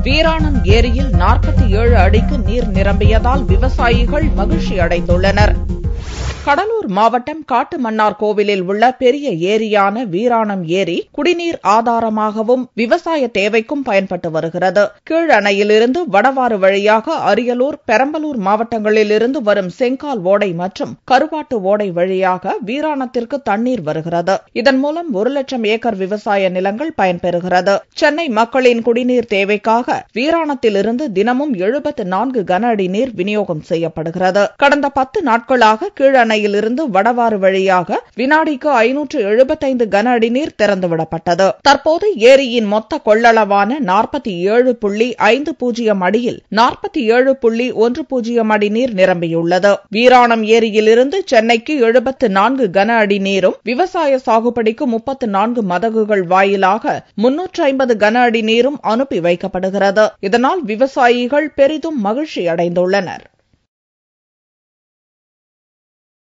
வீராணம் ஏரியில் 47 அடிக்கு நீர் நிரம்பியதால் விவசாயிகள் மகிழ்ச்சி அடைந்துள்ளனர். கடலூர் மாவட்டம் காட்டுமன்னார் கோவிலில் உள்ள பெரிய ஏரியான வீராணம் ஏரி குடிநீர் ஆதாரமாகவும் விவசாய தேவைக்கும் பயன்பட்டு வருகிறது. கீழ் அணையிலிருந்து வடவாறு வழியாக அரியலூர், பெரம்பலூர் மாவட்டங்களிலிருந்து வரும் செங்கால் ஓடை மற்றும் கருவாட்டு ஓடை வழியாக வீராணத்திற்கு தண்ணீர் வருகிறது. இதன் மூலம் 1 லட்சம் ஏக்கர் விவசாய நிலங்கள் பயன்பெறுகிறது. சென்னை மக்களின் குடிநீர் தேவைக்காக வீராணத்திலிருந்து தினமும் 74 கன அடி நீர் விநியோகம் செய்யப்படுகிறது. கடந்த 10 நாட்களாக கீழ் அணையிலிருந்து வடவாறு வழியாக வினாடிக்கு 575 கன அடி நீர் திறந்துவிடப்பட்டது. தற்போது ஏரியின் மொத்த கொள்ளளவான 47.50 அடியில் 47.10 அடி நீர் நிரம்பியுள்ளது. வீராணம் ஏரியிலிருந்து சென்னைக்கு 74 கன அடி நீரும் விவசாய சாகுபடிக்கு 34 மதகுகள் வாயிலாக 350 கன அடி நீரும் அனுப்பி வைக்கப்படுகிறது. இதனால் விவசாயிகள் பெரிதும் மகிழ்ச்சி அடைந்துள்ளனர்.